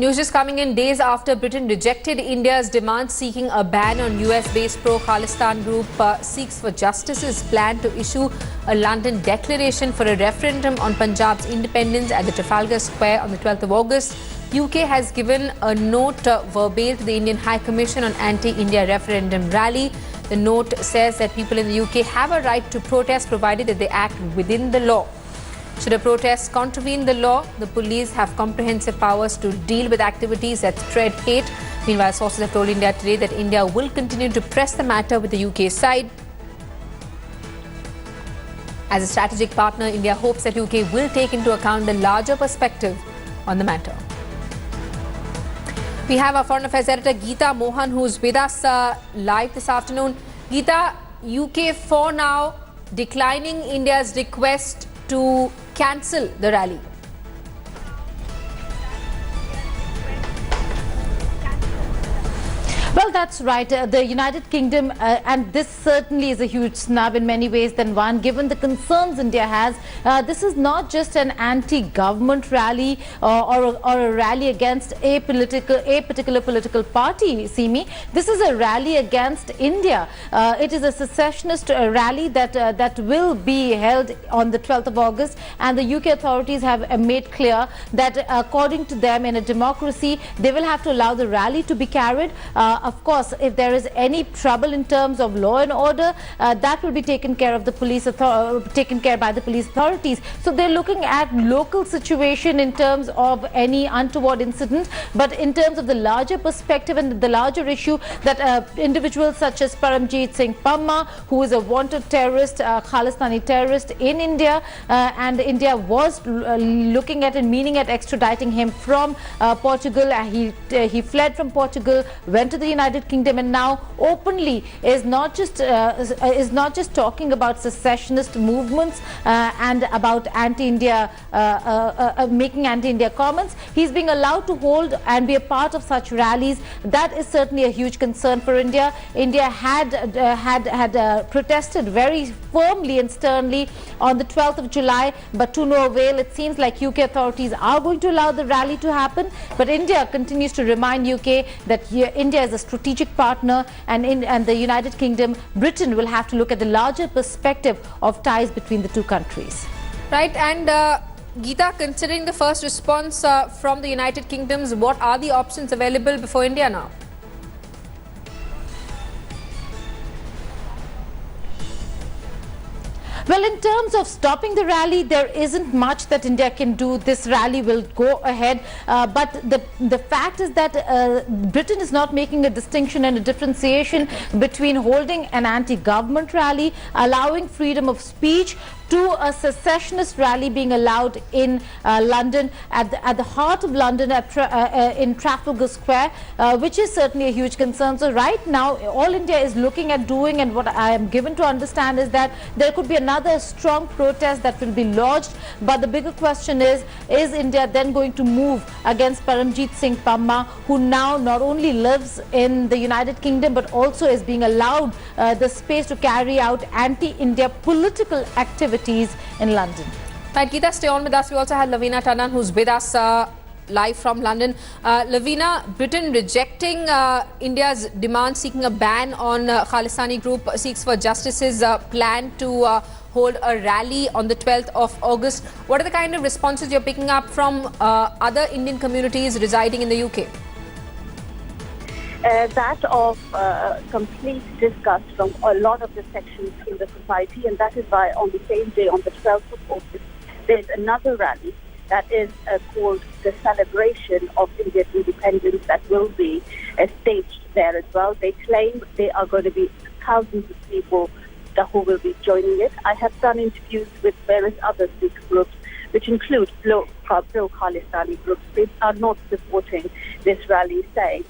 News just coming in days after Britain rejected India's demand seeking a ban on US-based pro-Khalistan group Sikhs for Justice's plan to issue a London declaration for a referendum on Punjab's independence at the Trafalgar Square on the 12th of August. UK has given a note verbal to the Indian High Commission on Anti-India Referendum rally. The note says that people in the UK have a right to protest provided that they act within the law. Should a protest contravene the law, the police have comprehensive powers to deal with activities that spread hate. Meanwhile, sources have told India today that India will continue to press the matter with the UK side. As a strategic partner, India hopes that UK will take into account the larger perspective on the matter. We have our Foreign Affairs editor Geeta Mohan, who's with us live this afternoon. Geeta, UK for now declining India's request to cancel the rally. Well, that's right. The United Kingdom, and this certainly is a huge snub in many ways than one, given the concerns India has. This is not just an anti-government rally or a rally against a particular political party, Simi. This is a rally against India. It is a secessionist rally that will be held on the 12th of August, and the UK authorities have made clear that according to them, in a democracy, they will have to allow the rally to be carried. Of course, if there is any trouble in terms of law and order, that will be taken care of by the police authorities. So they're looking at local situation in terms of any untoward incident, but in terms of the larger perspective and the larger issue that individuals such as Paramjit Singh Pamma, who is a wanted terrorist, Khalistani terrorist in India, and India was looking at and meaning at extraditing him from Portugal. He fled from Portugal, went to the United Kingdom, and now openly is not just talking about secessionist movements and about anti-India, making anti-India comments. He's being allowed to hold and be a part of such rallies. That is certainly a huge concern for India. India had protested very firmly and sternly on the 12th of July, but to no avail. It seems like UK authorities are going to allow the rally to happen, but India continues to remind UK that India is a strategic partner, and the United Kingdom, Britain, will have to look at the larger perspective of ties between the two countries. Right, and Geeta, considering the first response from the United Kingdom, what are the options available before India now? Well, in terms of stopping the rally, there isn't much that India can do. This rally will go ahead, but the fact is that Britain is not making a distinction and a differentiation between holding an anti-government rally, allowing freedom of speech, to a secessionist rally being allowed in London, at the heart of London, in Trafalgar Square, which is certainly a huge concern. So right now, all India is looking at doing, and what I am given to understand, is that there could be another strong protest that will be lodged. But the bigger question is India then going to move against Paramjit Singh Pamma, who now not only lives in the United Kingdom, but also is being allowed the space to carry out anti-India political activities in London. Right, Geeta, stay on with us. We also have Lavina Tandon, who's with us live from London. Lavina, Britain rejecting India's demand seeking a ban on Khalistani group Sikhs for Justice's plan to hold a rally on the 12th of August. What are the kind of responses you're picking up from other Indian communities residing in the UK? That of complete disgust from a lot of the sections in the society, and that is why on the same day, on the 12th of August, there's another rally that is called the Celebration of Indian Independence that will be staged there as well. They claim there are going to be thousands of people who will be joining it. I have done interviews with various other Sikh groups, which include pro-Khalistani groups. They are not supporting this rally, saying,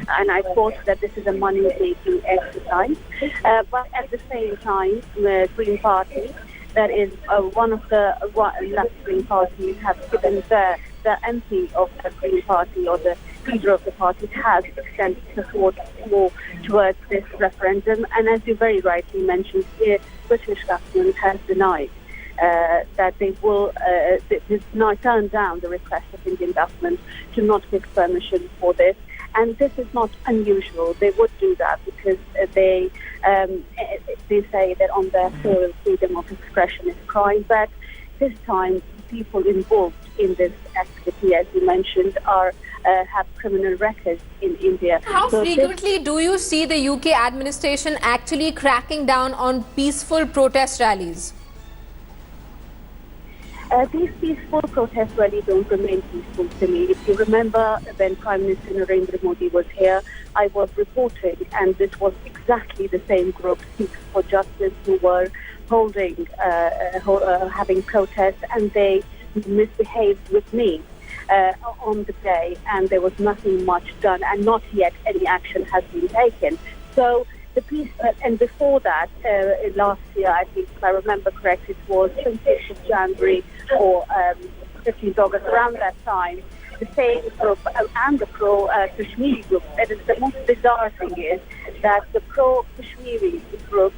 and I quote, that this is a money-making exercise. But at the same time, the Green Party, that is one of the left-wing parties, have given the MP of the Green Party, or the leader of the party, has extended support more towards this referendum. And as you very rightly mentioned, the British government has denied that they will not turn down the request of Indian government to not give permission for this. And this is not unusual. They would do that because they say that on their soil freedom of expression is crime. But this time, people involved in this activity, as you mentioned, have criminal records in India. How frequently do you see the UK administration actually cracking down on peaceful protest rallies? These peaceful protests really don't remain peaceful to me. If you remember, when Prime Minister Narendra Modi was here, I was reporting, and this was exactly the same group, Sikhs for Justice, who were having protests, and they misbehaved with me on the day, and there was nothing much done, and not yet any action has been taken. So the peace, and before that, last year, I think, if I remember correct, it was 26th of January or 15th August, around that time, the same group and the pro-Kashmiri group. That is the most bizarre thing is that the pro-Kashmiri group,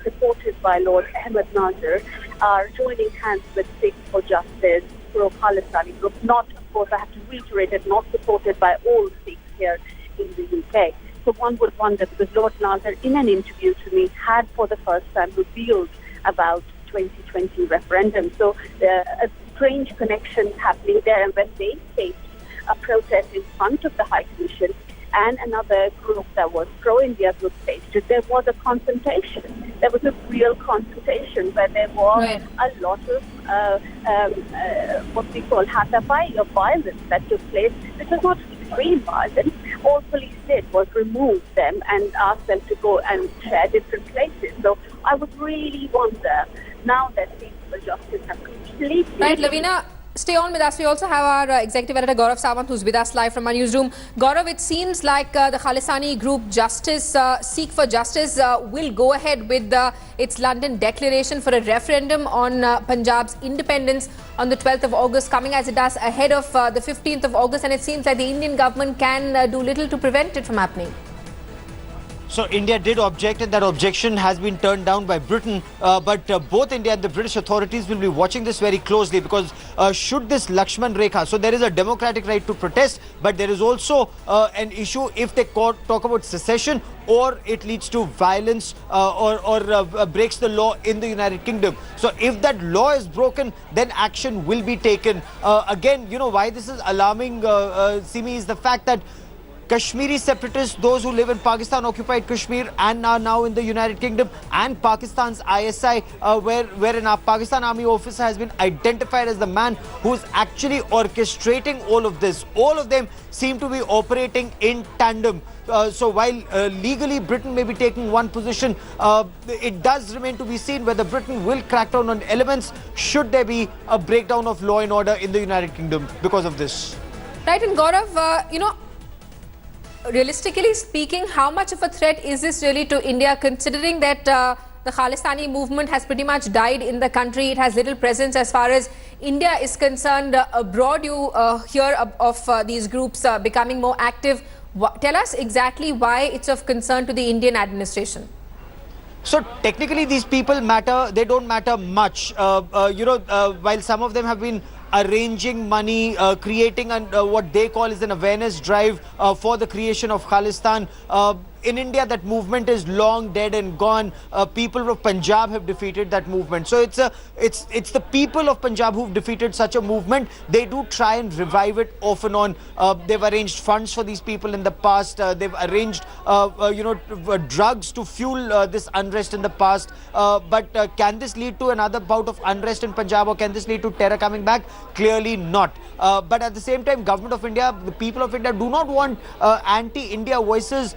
supported by Lord Ahmed Nazar, are joining hands with Sikhs for Justice, pro-Khalistani group. Not, of course, I have to reiterate it, not supported by all Sikhs here in the UK. So one would wonder, because Lord Nazar, in an interview to me, had for the first time revealed about 2020 referendum. So a strange connection happening there. And when they staged a protest in front of the High Commission, and another group that was pro-India group staged it, there was a confrontation. There was a real confrontation where there was a lot of what we call hatapai of violence that took place. It was not extreme violence. All police did was remove them and ask them to go and share different places. So I would really wonder, now that peaceful justice have completely... Right, Lavina, stay on with us. We also have our executive editor Gaurav Sawant, who's with us live from our newsroom. Gaurav, it seems like the Khalistani group Justice, Sikh for Justice, will go ahead with its London declaration for a referendum on Punjab's independence on the 12th of August, coming as it does ahead of the 15th of August. And it seems like the Indian government can do little to prevent it from happening. So India did object, and that objection has been turned down by Britain. But both India and the British authorities will be watching this very closely, because should this Lakshman Rekha, so there is a democratic right to protest, but there is also an issue if they talk about secession, or it leads to violence or breaks the law in the United Kingdom. So if that law is broken, then action will be taken. Again, you know why this is alarming, Simi, is the fact that Kashmiri separatists, those who live in Pakistan-occupied Kashmir and are now in the United Kingdom, and Pakistan's ISI, wherein our Pakistan Army officer has been identified as the man who is actually orchestrating all of this. All of them seem to be operating in tandem. So while legally Britain may be taking one position, it does remain to be seen whether Britain will crack down on elements should there be a breakdown of law and order in the United Kingdom because of this. Right, and Gaurav, you know, realistically speaking, how much of a threat is this really to India, considering that the Khalistani movement has pretty much died in the country? It has little presence as far as India is concerned. Abroad, you hear of these groups becoming more active. Tell us exactly why it's of concern to the Indian administration. So technically these people matter, they don't matter much. While some of them have been arranging money, creating what they call is an awareness drive for the creation of Khalistan. In India, that movement is long dead and gone. People of Punjab have defeated that movement. So it's the people of Punjab who've defeated such a movement. They do try and revive it off and on. They've arranged funds for these people in the past. They've arranged, drugs to fuel this unrest in the past. But can this lead to another bout of unrest in Punjab, or can this lead to terror coming back? Clearly not. But at the same time, government of India, the people of India do not want anti-India voices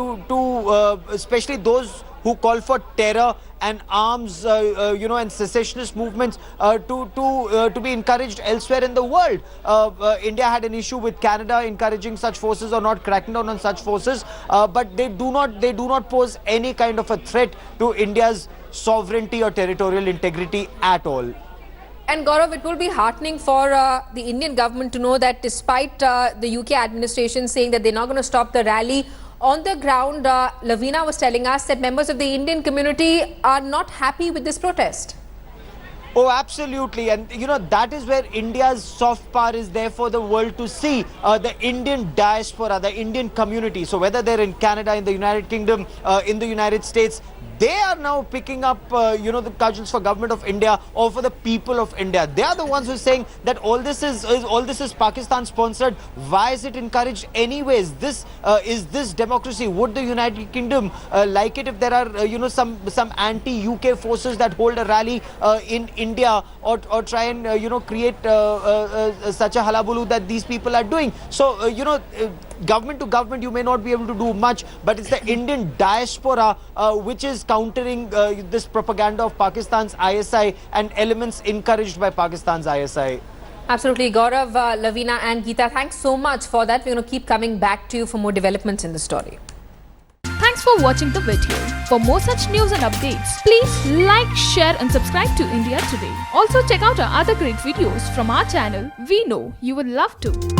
especially those who call for terror and arms, and secessionist movements to be encouraged elsewhere in the world. India had an issue with Canada encouraging such forces or not cracking down on such forces, but they do not pose any kind of a threat to India's sovereignty or territorial integrity at all. And Gaurav, it will be heartening for the Indian government to know that despite the UK administration saying that they're not going to stop the rally, on the ground, Lavina was telling us that members of the Indian community are not happy with this protest. Oh, absolutely. And, you know, that is where India's soft power is there for the world to see. The Indian diaspora, the Indian community. So whether they're in Canada, in the United Kingdom, in the United States, they are now picking up, you know, the cudgels for government of India or for the people of India. They are the ones who are saying that all this is Pakistan sponsored. Why is it encouraged anyways? Is this democracy? Would the United Kingdom like it if there are, you know, some anti-UK forces that hold a rally in India or try and, you know, create such a hullabaloo that these people are doing? So, you know, government to government, you may not be able to do much, but it's the Indian diaspora which is countering this propaganda of Pakistan's ISI and elements encouraged by Pakistan's ISI. Absolutely. Gaurav, Lavina and Geeta, thanks so much for that. We're going to keep coming back to you for more developments in the story. Thanks for watching the video. For more such news and updates, please like, share and subscribe to India Today. Also check out our other great videos from our channel. We know you will love to.